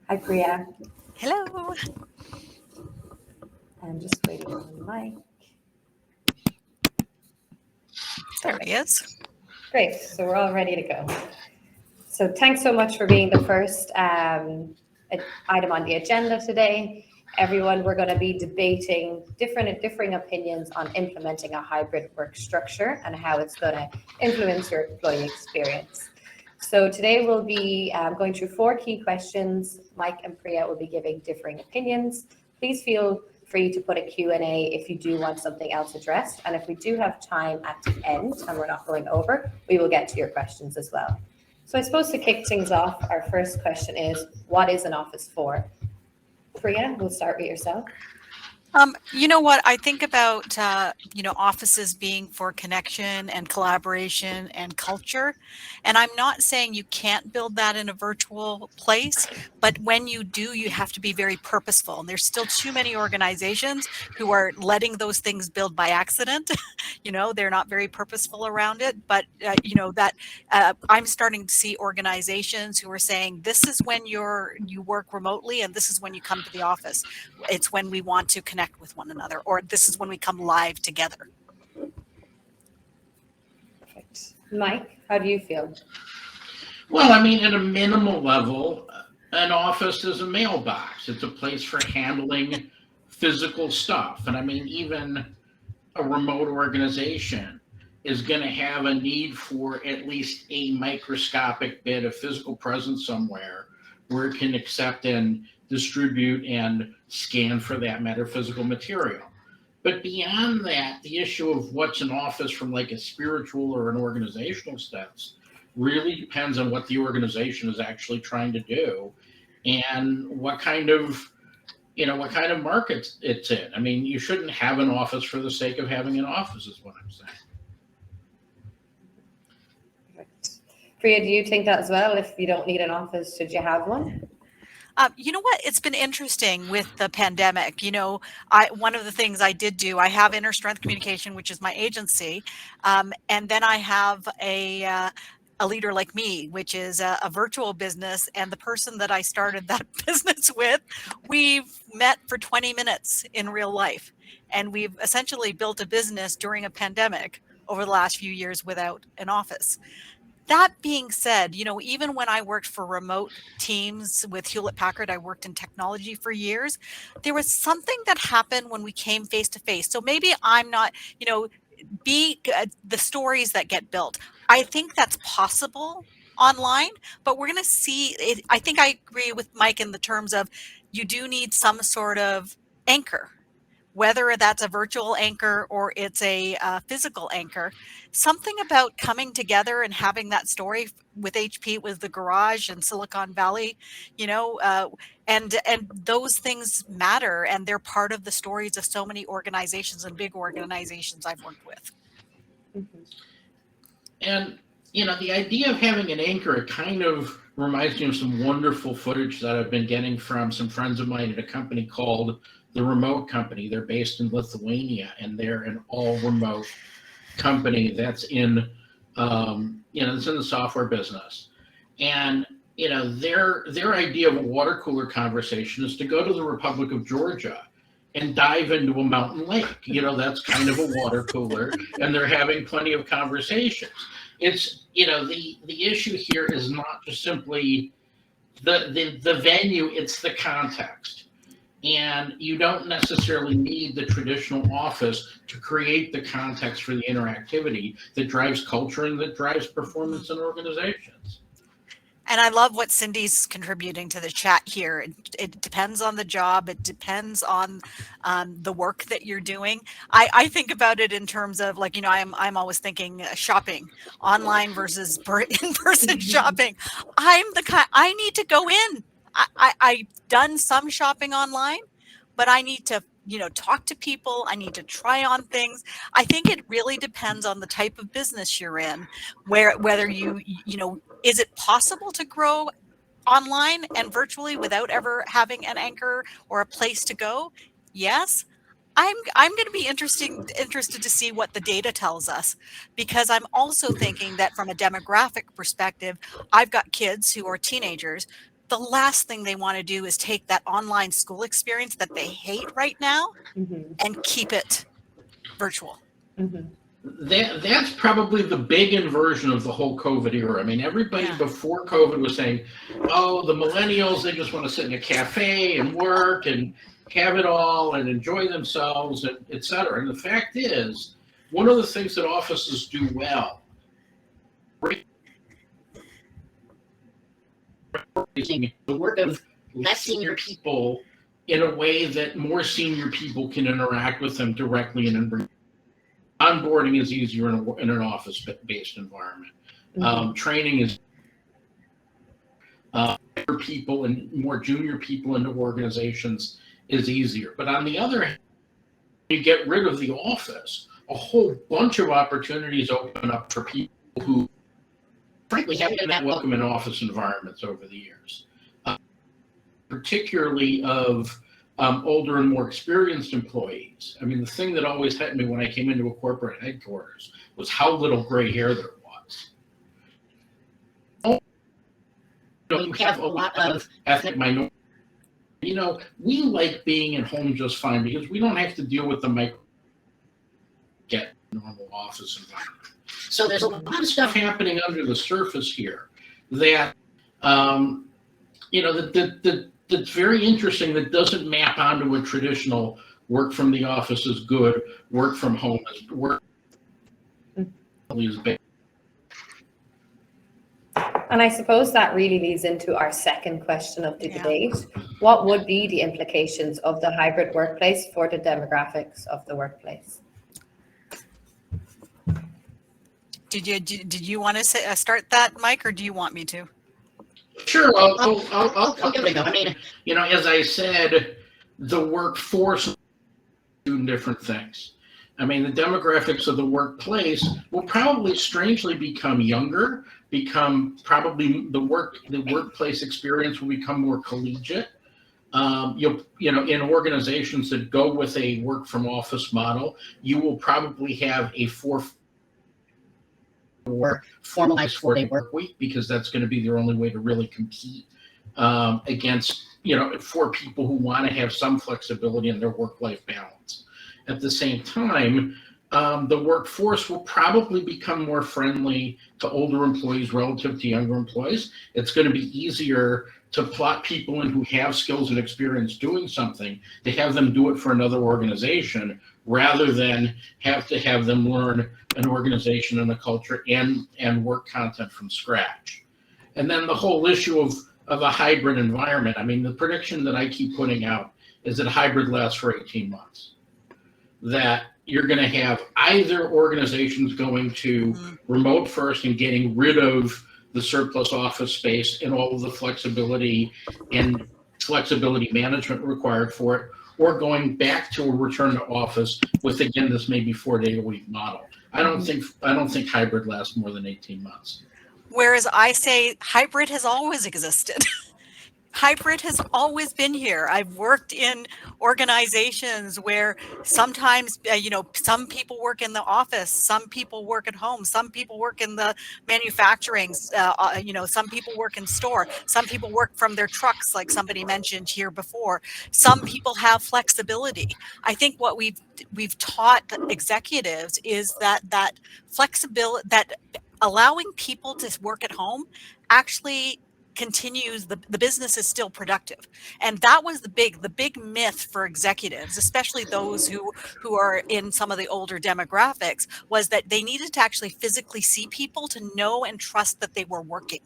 Hi, Priya. Hello. I'm just waiting on the mic. There he is. Great. So we're all ready to go. So thanks so much for being the first item on the agenda today. Everyone, we're going to be debating differing opinions on implementing a hybrid work structure and how it's going to influence your employee experience. So today we'll be going through four key questions. Mike and Priya will be giving differing opinions. Please feel free to put a Q&A if you do want something else addressed. And if we do have time at the end and we're not going over, we will get to your questions as well. So I suppose to kick things off, our first question is, what is an office for? Priya, we'll start with yourself. You know what? I think about, offices being for connection and collaboration and culture. And I'm not saying you can't build that in a virtual place, but when you do, you have to be very purposeful. And there's still too many organizations who are letting those things build by accident. They're not very purposeful around it. But, I'm starting to see organizations who are saying this is when you work remotely and this is when you come to the office. It's when we want to connect with one another, or this is when we come live together. Perfect. Mike, how do you feel? Well, I mean, at a minimal level, an office is a mailbox. It's a place for handling physical stuff. And I mean, even a remote organization is going to have a need for at least a microscopic bit of physical presence somewhere where it can accept and distribute and scan, for that matter, physical material. But beyond that, the issue of what's an office from like a spiritual or an organizational sense really depends on what the organization is actually trying to do and what kind of market it's in. I mean, you shouldn't have an office for the sake of having an office, is what I'm saying. Perfect. Priya, do you think that as well? If you don't need an office, should you have one? You know what? It's been interesting with the pandemic. One of the things I did do, I have Inner Strength Communication, which is my agency, and then I have a leader like me, which is a virtual business. And the person that I started that business with, we've met for 20 minutes in real life, and we've essentially built a business during a pandemic over the last few years without an office. That being said, even when I worked for remote teams with Hewlett Packard, I worked in technology for years. There was something that happened when we came face to face. So maybe I'm not, the stories that get built. I think that's possible online, but we're going to see it. I think I agree with Mike in the terms of you do need some sort of anchor, whether that's a virtual anchor or it's a physical anchor. Something about coming together and having that story with HP, it was the garage in Silicon Valley, and those things matter, and they're part of the stories of so many organizations and big organizations I've worked with. Mhm. And, the idea of having an anchor, it kind of reminds me of some wonderful footage that I've been getting from some friends of mine at a company called The Remote Company. They're based in Lithuania, and they're an all remote company that's it's in the software business. And, their idea of a water cooler conversation is to go to the Republic of Georgia and dive into a mountain lake. That's kind of a water cooler, and they're having plenty of conversations. It's, the issue here is not just simply the venue, it's the context. And you don't necessarily need the traditional office to create the context for the interactivity that drives culture and that drives performance in organizations. And I love what Cindy's contributing to the chat here. It depends on the job. It depends on the work that you're doing. I think about it in terms of I'm always thinking shopping online versus in-person shopping. I'm the kind, I need to go in. I've done some shopping online, but I need to talk to people. I need to try on things. I think it really depends on the type of business you're in, whether is it possible to grow online and virtually without ever having an anchor or a place to go? Yes. I'm going to be interested to see what the data tells us, because I'm also thinking that from a demographic perspective, I've got kids who are teenagers. the last thing they want to do is take that online school experience that they hate right now and keep it virtual. That's probably the big inversion of the whole COVID era. I mean, everybody before COVID was saying, oh, the millennials, they just want to sit in a cafe and work and have it all and enjoy themselves, and et cetera. And the fact is, one of the things that offices do well is the work of less senior people in a way that more senior people can interact with them directly and in onboarding is easier in an office-based environment. Training is people and more junior people into organizations is easier. But on the other hand, you get rid of the office, a whole bunch of opportunities open up for people who, frankly, haven't been that welcome in office environments over the years, particularly of older and more experienced employees. I mean, the thing that always hit me when I came into a corporate headquarters was how little gray hair there was. You have a lot of ethnic minorities. We like being at home just fine because we don't have to deal with the normal office environment. So there's a lot of stuff happening under the surface here that, that's very interesting, that doesn't map onto a traditional work from the office is good, work from home is bad. And I suppose that really leads into our second question of the debate. What would be the implications of the hybrid workplace for the demographics of the workplace? Did you want to start that, Mike, or do you want me to? Sure, I'll give it a go. I mean, as I said, the workforce is doing different things. I mean, the demographics of the workplace will probably strangely become younger, probably the workplace experience will become more collegiate. In organizations that go with a work from office model, you will probably have a formalized 4-day work week, because that's going to be their only way to really compete against, for people who want to have some flexibility in their work-life balance. At the same time, the workforce will probably become more friendly to older employees relative to younger employees. It's going to be easier to plot people in who have skills and experience doing something, to have them do it for another organization, rather than have to have them learn an organization and a culture and work content from scratch. And then the whole issue of a hybrid environment. I mean, the prediction that I keep putting out is that hybrid lasts for 18 months. That you're going to have either organizations going to remote first and getting rid of the surplus office space and all of the flexibility and flexibility management required for it, or going back to a return to office with, again, this maybe 4-day-a-week model. I don't think hybrid lasts more than 18 months. Whereas I say hybrid has always existed. Hybrid has always been here. I've worked in organizations where sometimes, some people work in the office, some people work at home, some people work in the manufacturing, some people work in store, some people work from their trucks, like somebody mentioned here before. Some people have flexibility. I think what we've taught executives is that flexibility, that allowing people to work at home actually continues, the business is still productive. And that was the big myth for executives, especially those who are in some of the older demographics, was that they needed to actually physically see people to know and trust that they were working,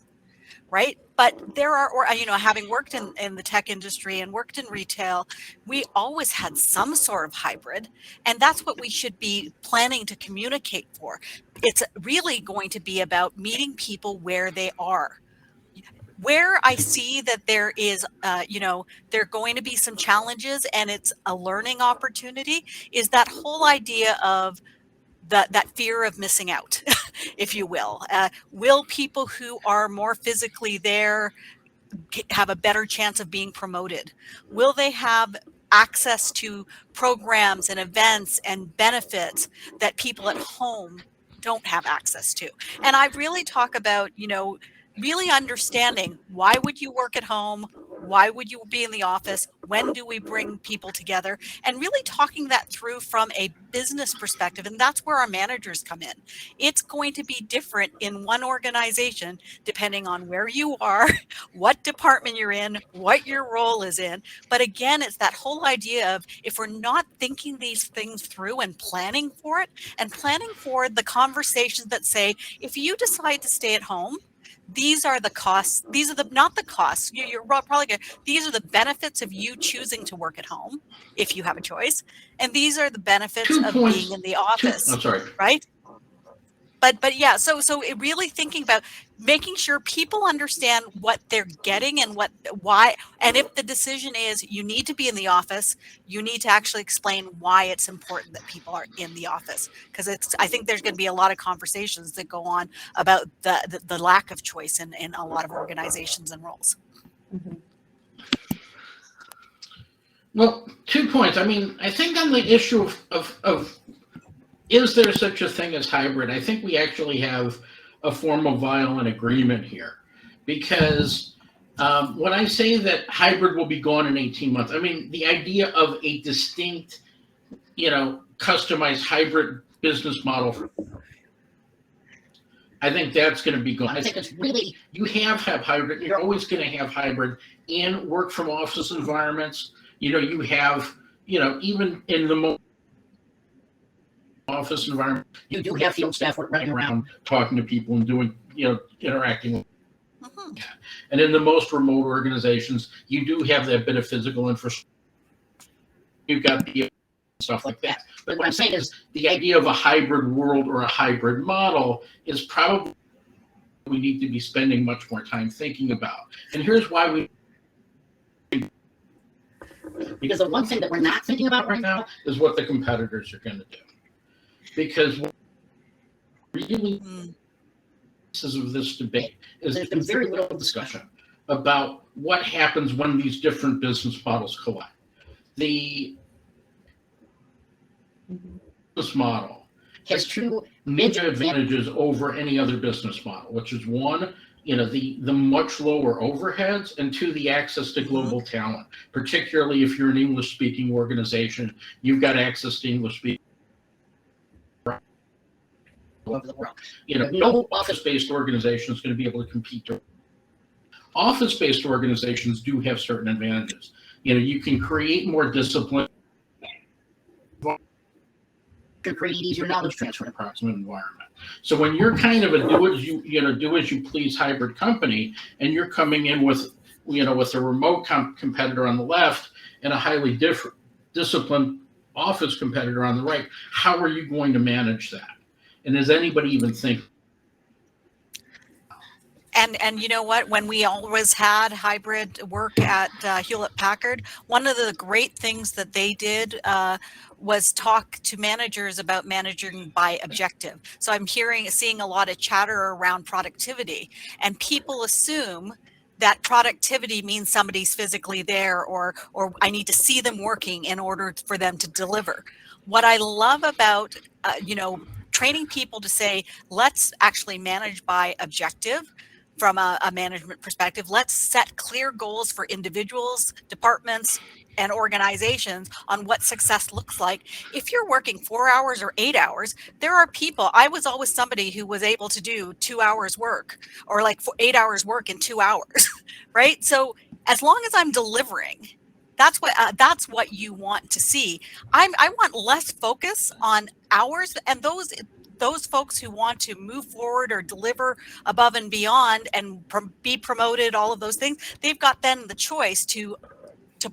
right? But there are, having worked in the tech industry and worked in retail, we always had some sort of hybrid, and that's what we should be planning to communicate for. It's really going to be about meeting people where they are. Where I see that there is, there are going to be some challenges and it's a learning opportunity, is that whole idea of that fear of missing out, if you will. Will people who are more physically there have a better chance of being promoted? Will they have access to programs and events and benefits that people at home don't have access to? And I really talk about, really understanding, why would you work at home? Why would you be in the office? When do we bring people together? And really talking that through from a business perspective. And that's where our managers come in. It's going to be different in one organization, depending on where you are, what department you're in, what your role is in. But again, it's that whole idea of, if we're not thinking these things through and planning for it, and planning for the conversations that say, if you decide to stay at home, these are the costs. These are not the costs. You're probably going, these are the benefits of you choosing to work at home, if you have a choice. And these are the benefits 2 of points. being in the office. I'm sorry. Right? But yeah, so it really thinking about making sure people understand what they're getting and why, and if the decision is you need to be in the office, you need to actually explain why it's important that people are in the office. Because I think there's going to be a lot of conversations that go on about the lack of choice in a lot of organizations and roles. Mhm. Well, 2 points. I mean, I think on the issue of is there such a thing as hybrid? I think we actually have a form of violent agreement here, because when I say that hybrid will be gone in 18 months, I mean the idea of a distinct, customized hybrid business model. I think that's going to be gone. I think it's really, you have hybrid. You're always going to have hybrid in work from office environments. You have, even in the most office environment, you do have field staff running around talking to people and doing, interacting with. Mhm. And in the most remote organizations, you do have that bit of physical infrastructure. You've got the stuff like that. But what I'm saying is the idea of a hybrid world or a hybrid model is probably we need to be spending much more time thinking about. And here's why because the one thing that we're not thinking about right now is what the competitors are going to do. Because really, of this debate is there's been very little discussion about what happens when these different business models collide. The business model has two major advantages over any other business model, which is one, the much lower overheads, and two, the access to global talent. Particularly if you're an English-speaking organization, you've got access to English-speaking all over the world. No office-based organization is going to be able to compete. Office-based organizations do have certain advantages. You can create more discipline, to create easier knowledge transfer in a proximate environment. So when you're kind of a do as you please hybrid company, and you're coming in with with a remote competitor on the left and a highly disciplined office competitor on the right, how are you going to manage that? And does anybody even think? And you know what? When we always had hybrid work at Hewlett Packard, one of the great things that they did was talk to managers about managing by objective. So I'm seeing a lot of chatter around productivity, and people assume that productivity means somebody's physically there, or I need to see them working in order for them to deliver. What I love about training people to say, let's actually manage by objective. From a management perspective, let's set clear goals for individuals, departments, and organizations on what success looks like. If you're working 4 hours or 8 hours, there are people. I was always somebody who was able to do 2 hours work, or like 8 hours work in 2 hours, right? So as long as I'm delivering, that's what you want to see. I want less focus on hours, and those folks who want to move forward or deliver above and beyond and be promoted, all of those things, they've got then the choice to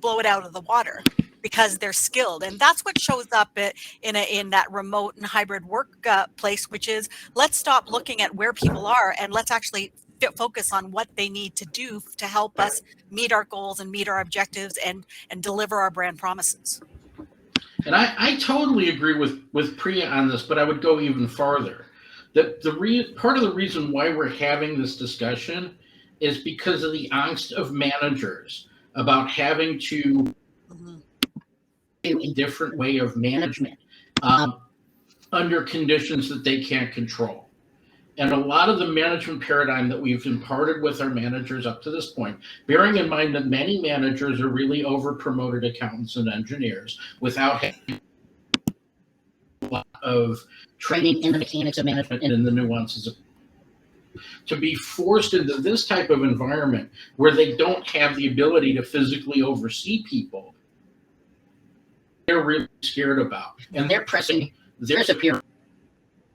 blow it out of the water because they're skilled. And that's what shows up in that remote and hybrid work place, which is, let's stop looking at where people are and let's actually focus on what they need to do to help us meet our goals and meet our objectives and deliver our brand promises. And I totally agree with Priya on this, but I would go even farther. Part of the reason why we're having this discussion is because of the angst of managers about having to do a different way of management under conditions that they can't control. And a lot of the management paradigm that we've imparted with our managers up to this point, bearing in mind that many managers are really over promoted accountants and engineers without having a lot of training in the mechanics of management and in the nuances of, to be forced into this type of environment where they don't have the ability to physically oversee people, they're really scared about. And they're pressing their superior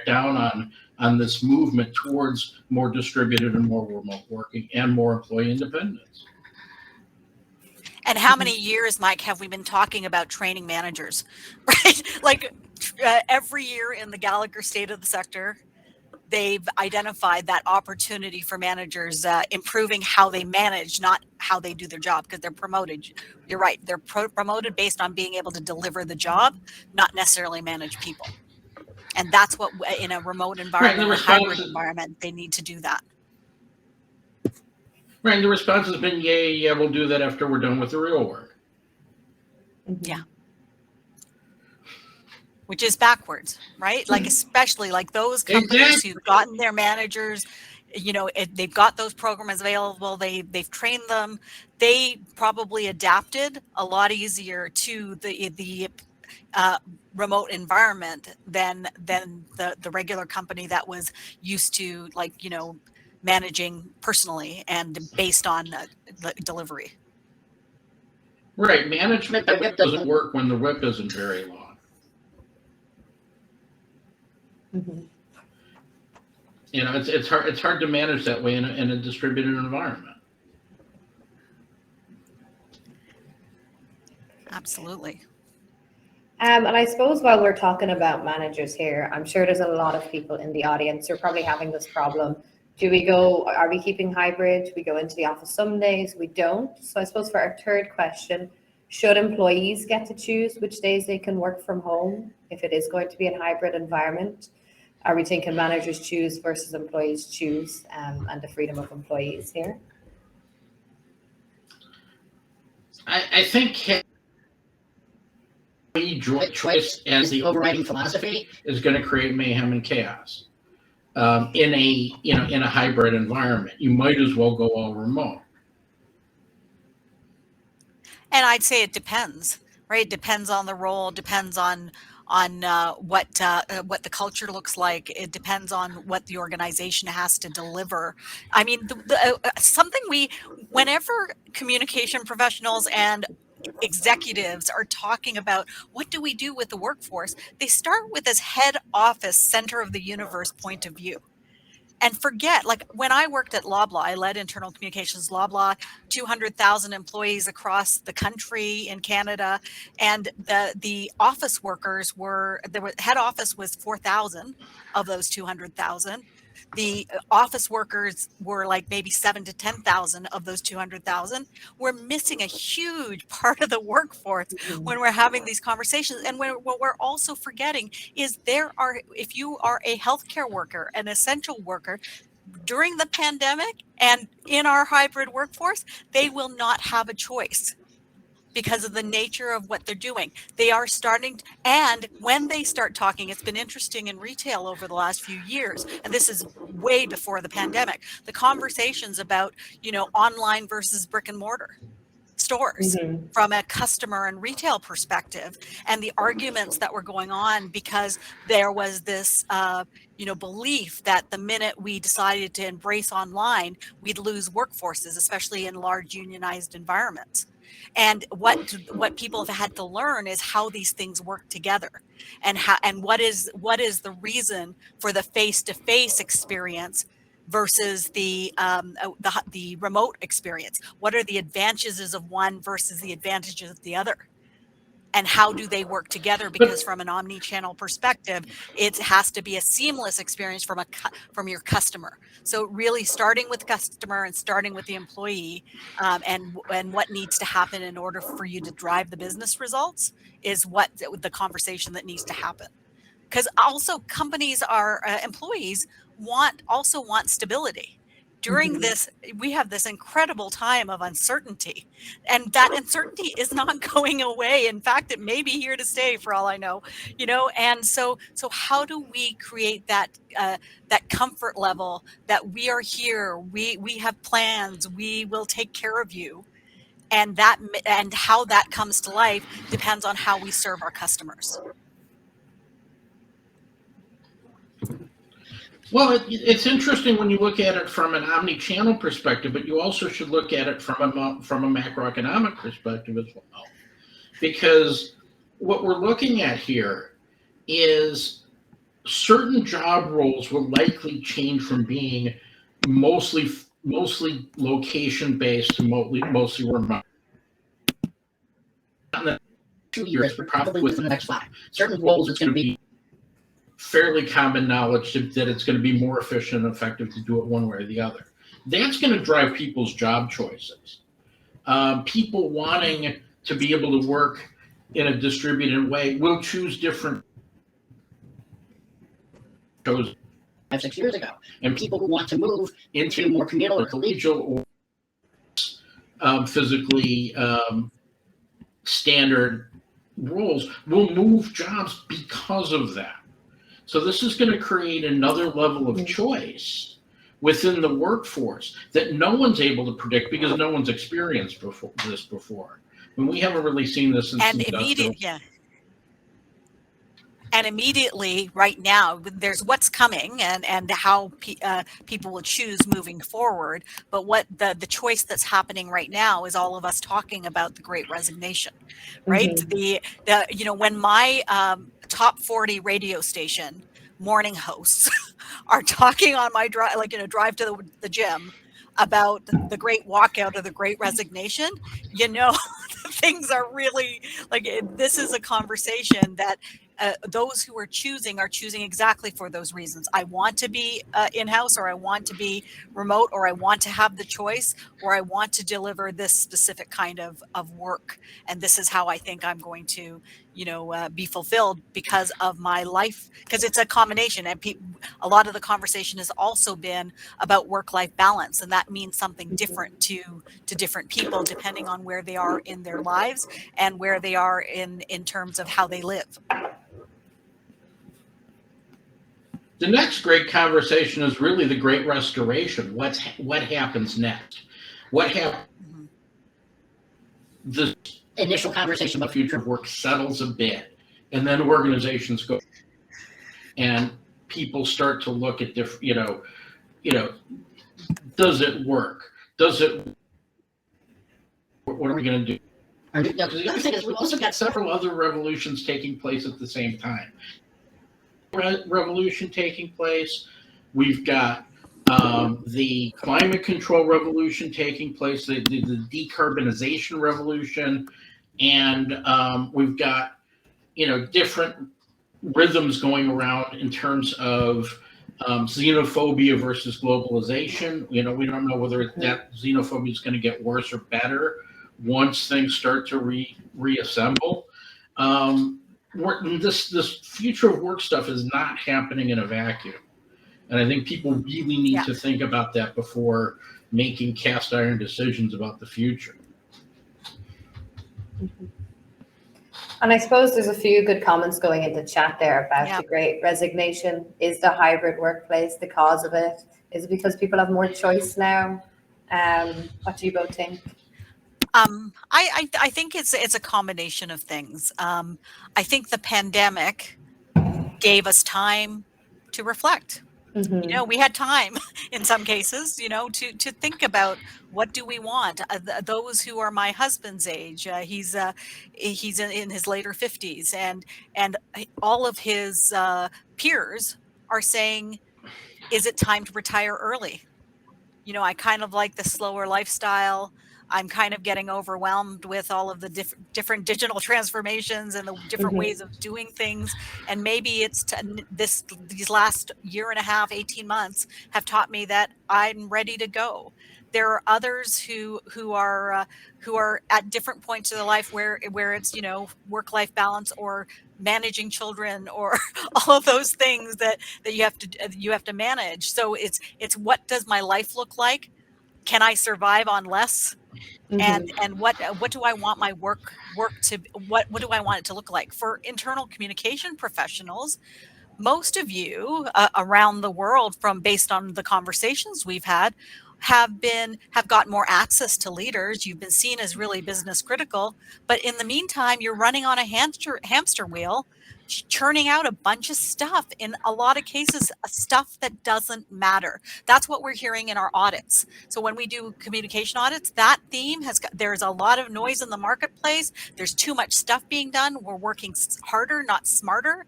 down on this movement towards more distributed and more remote working and more employee independence. And how many years, Mike, have we been talking about training managers, right? Like every year in the Gallagher State of the Sector, they've identified that opportunity for managers improving how they manage, not how they do their job, because they're promoted. You're right. They're promoted based on being able to deliver the job, not necessarily manage people. And that's what in a remote environment, a hybrid environment, they need to do that. Right. The response has been, yeah, we'll do that after we're done with the real work. Yeah. Which is backwards, right? Like, especially like those companies who've gotten their managers, you know, they've got those programs available. They've trained them. They probably adapted a lot easier to the remote environment than the regular company that was used to, like, you know, managing personally and based on the delivery. Right. Management by whip doesn't work when the whip isn't very long. You know, it's hard to manage that way in a distributed environment. Absolutely. And I suppose while we're talking about managers here, I'm sure there's a lot of people in the audience who are probably having this problem. Are we keeping hybrid? We go into the office some days, we don't. So I suppose for our third question, should employees get to choose which days they can work from home if it is going to be a hybrid environment? Are we thinking managers choose versus employees choose, and the freedom of employees here? I think choice as the overriding philosophy is going to create mayhem and chaos in a hybrid environment. You might as well go all remote. And I'd say it depends, right? It depends on the role, depends on what the culture looks like. It depends on what the organization has to deliver. I mean, whenever communication professionals and executives are talking about what do we do with the workforce, they start with this head office, center of the universe point of view. And forget, like when I worked at Loblaw, I led internal communications. Loblaw, 200,000 employees across the country in Canada, and the office workers head office was 4,000 of those 200,000. The office workers were like maybe 7,000 to 10,000 of those 200,000. We're missing a huge part of the workforce when we're having these conversations. And what we're also forgetting is if you are a healthcare worker, an essential worker, during the pandemic and in our hybrid workforce, they will not have a choice because of the nature of what they're doing. They are starting, and when they start talking, it's been interesting in retail over the last few years, and this is way before the pandemic, the conversations about, you know, online versus brick and mortar stores from a customer and retail perspective, and the arguments that were going on because there was this belief that the minute we decided to embrace online, we'd lose workforces, especially in large unionized environments. And what people have had to learn is how these things work together, and what is the reason for the face-to-face experience versus the remote experience. What are the advantages of one versus the advantages of the other? And how do they work together? Because from an omni-channel perspective, it has to be a seamless experience from your customer. So really starting with the customer and starting with the employee, and what needs to happen in order for you to drive the business results is what the conversation that needs to happen. Because also employees want stability. during this, we have this incredible time of uncertainty, and that uncertainty is not going away. In fact, it may be here to stay for all I know, and so how do we create that that comfort level that we are here, we have plans, we will take care of you, and how that comes to life depends on how we serve our customers. Well, it's interesting when you look at it from an omni-channel perspective, but you also should look at it from a macroeconomic perspective as well. Because what we're looking at here is certain job roles will likely change from being mostly location-based to mostly remote. Not in the 2 years, but probably within the next 5. Certain roles, it's going to be fairly common knowledge that it's going to be more efficient and effective to do it one way or the other. That's going to drive people's job choices. People wanting to be able to work in a distributed way will choose different shows 5-6 years ago. And people who want to move into more communal or collegial or physically standard roles will move jobs because of that. So this is going to create another level of choice within the workforce that no one's able to predict because no one's experienced this before. And we haven't really seen this since And immediately, right now, there's what's coming and how people will choose moving forward. But what the choice that's happening right now is all of us talking about the Great Resignation, right? When my top 40 radio station morning hosts are talking on my drive to the gym about the great walkout or the Great Resignation, things are really this is a conversation that those who are choosing exactly for those reasons. I want to be in-house, or I want to be remote, or I want to have the choice, or I want to deliver this specific kind of work. And this is how I think I'm going to, be fulfilled because of my life, because it's a combination. And a lot of the conversation has also been about work-life balance. And that means something different to different people, depending on where they are in their lives and where they are in terms of how they live. The next great conversation is really the Great Restoration. What happens next? What happens? The initial conversation about the future of work settles a bit, and then organizations go and people start to look at different. Does it work? What are we going to do? Because the other thing is, we've also got several other revolutions taking place at the same time. Revolution taking place. We've got the climate control revolution taking place, the decarbonization revolution, and we've got different rhythms going around in terms of xenophobia versus globalization. We don't know whether that xenophobia is going to get worse or better once things start to reassemble. This future of work stuff is not happening in a vacuum. And I think people really need to think about that before making cast iron decisions about the future. And I suppose there's a few good comments going into chat there about the Great Resignation. Is the hybrid workplace the cause of it? Is it because people have more choice now? What do you both think? I think it's a combination of things. I think the pandemic gave us time to reflect. We had time in some cases, to think about what do we want. Those who are my husband's age, he's in his later 50s, and all of his peers are saying, is it time to retire early? I kind of like the slower lifestyle. I'm kind of getting overwhelmed with all of the different digital transformations and the different ways of doing things. And maybe it's these last year and a half, 18 months have taught me that I'm ready to go. There are others who are at different points of their life where it's, you know, work-life balance or managing children or all of those things that you have to manage. So it's what does my life look like? Can I survive on less? And what do I want my work to, what do I want it to look like? For internal communication professionals, most of you around the world, from based on the conversations we've had, have got more access to leaders. You've been seen as really business critical, but in the meantime, you're running on a hamster wheel, churning out a bunch of stuff, in a lot of cases stuff that doesn't matter. That's what we're hearing in our audits. So when we do communication audits, that theme there's a lot of noise in the marketplace. There's too much stuff being done. We're working harder, not smarter.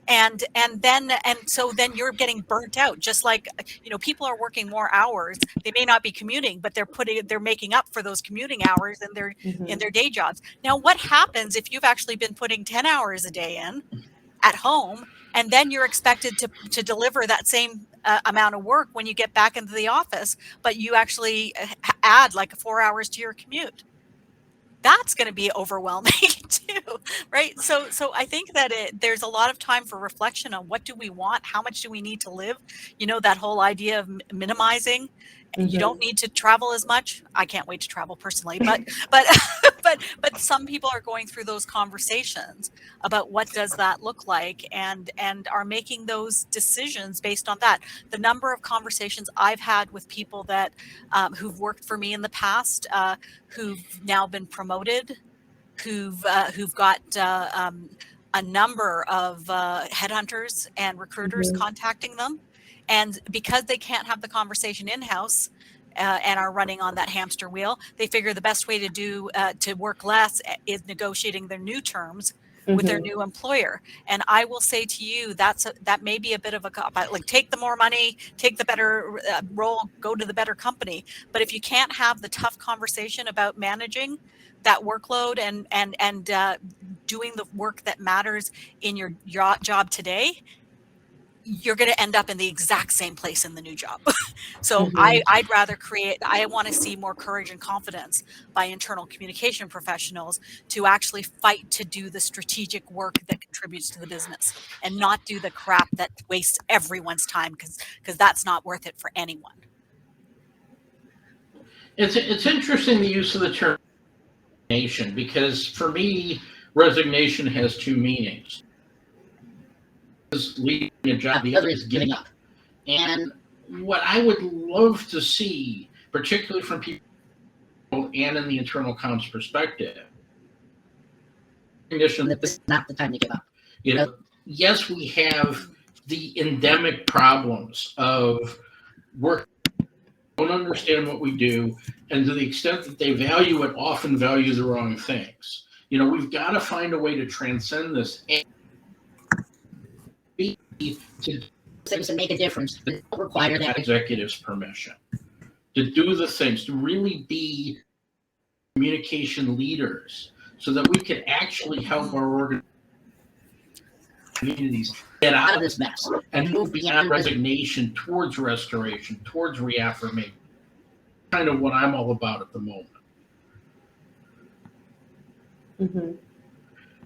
And so then you're getting burnt out. Just like, you know, people are working more hours. They may not be commuting, but they're making up for those commuting hours in their day jobs. Now, what happens if you've actually been putting 10 hours a day in at home, and then you're expected to deliver that same amount of work when you get back into the office, but you actually add like 4 hours to your commute? That's going to be overwhelming too, right? So I think that there's a lot of time for reflection on what do we want, how much do we need to live? You know, that whole idea of minimizing. You don't need to travel as much. I can't wait to travel personally, but but some people are going through those conversations about what does that look like, and are making those decisions based on that. The number of conversations I've had with people that who've worked for me in the past, who've now been promoted, who've got a number of headhunters and recruiters contacting them. And because they can't have the conversation in-house and are running on that hamster wheel, they figure the best way to work less is negotiating their new terms with their new employer. And I will say to you, that may be a bit of a cop out. Like, take the more money, take the better role, go to the better company. But if you can't have the tough conversation about managing that workload and doing the work that matters in your job today, you're going to end up in the exact same place in the new job. So I'd rather I want to see more courage and confidence by internal communication professionals to actually fight to do the strategic work that contributes to the business, and not do the crap that wastes everyone's time, because that's not worth it for anyone. It's interesting, the use of the term resignation, because for me, resignation has two meanings. Is leaving a job, the other is giving up. And what I would love to see, particularly from people and in the internal comms perspective, recognition that this is not the time to give up. You know, yes, we have the endemic problems of work, don't understand what we do, and to the extent that they value it, often value the wrong things. You know, we've got to find a way to transcend this and to things that make a difference, that don't require that executive's permission, to do the things, to really be communication leaders, so that we can actually help our communities get out of this mess and move beyond resignation towards restoration, towards reaffirmation. Kind of what I'm all about at the moment.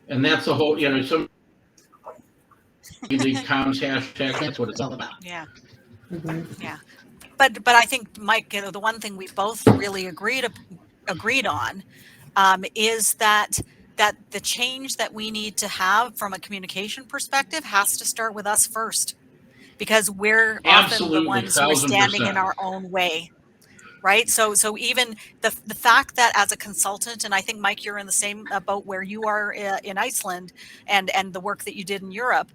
And that's the whole, you know, some the comms hashtag, that's what it's all about. Yeah. Yeah. But I think, Mike, you know, the one thing we both really agreed on is that the change that we need to have from a communication perspective has to start with us first, because we're often the ones who are standing in our own way. Right. So even the fact that as a consultant, and I think, Mike, you're in the same boat where you are in Iceland and the work that you did in Europe,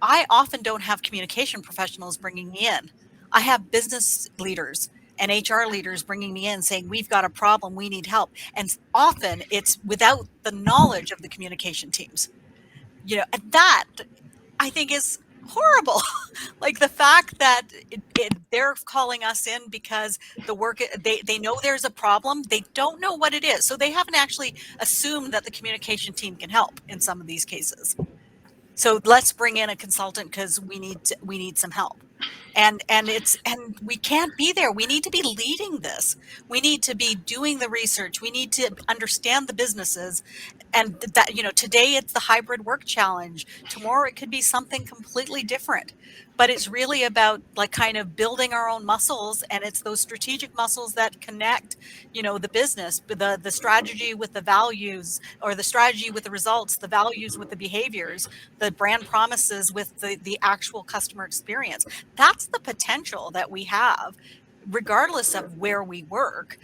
I often don't have communication professionals bringing me in. I have business leaders and HR leaders bringing me in saying, we've got a problem, we need help. And often it's without the knowledge of the communication teams. You know, and that I think is horrible. Like, the fact that they're calling us in because the work, they know there's a problem, they don't know what it is. So they haven't actually assumed that the communication team can help in some of these cases. So let's bring in a consultant because we need some help. And we can't be there. We need to be leading this. We need to be doing the research. We need to understand the businesses. And that, today it's the hybrid work challenge. Tomorrow it could be something completely different. But it's really about like kind of building our own muscles, and it's those strategic muscles that connect, the business, the strategy with the values, or the strategy with the results, the values with the behaviors, the brand promises with the actual customer experience. That's the potential that we have. Regardless of where we work,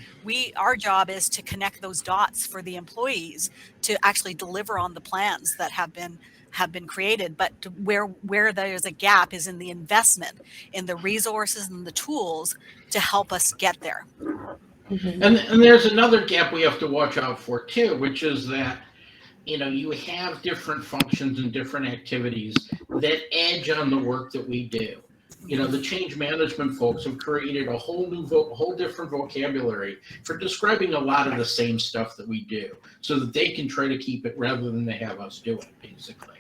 our job is to connect those dots for the employees to actually deliver on the plans that have been created. But where there's a gap is in the investment, in the resources and the tools to help us get there. Mhm. And there's another gap we have to watch out for too, which is that you have different functions and different activities that edge on the work that we do. The change management folks have created a whole different vocabulary for describing a lot of the same stuff that we do, so that they can try to keep it rather than they have us do it, basically.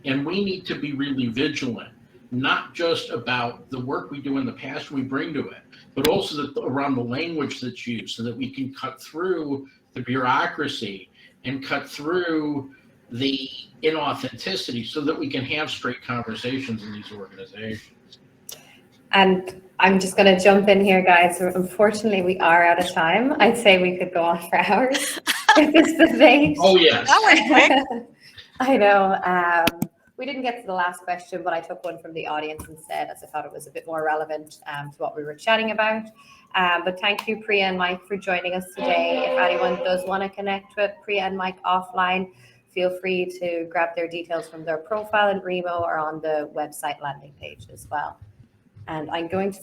And we need to be really vigilant, not just about the work we do in the past we bring to it, but also around the language that's used, so that we can cut through the bureaucracy and cut through the inauthenticity, so that we can have straight conversations in these organizations. And I'm just going to jump in here, guys. Unfortunately, we are out of time. I'd say we could go on for hours with this debate. Oh, yes. That went quick. I know. We didn't get to the last question, but I took one from the audience instead, as I thought it was a bit more relevant to what we were chatting about. But thank you, Priya and Mike, for joining us today. If anyone does want to connect with Priya and Mike offline, feel free to grab their details from their profile in Remo or on the website landing page as well. And I'm going to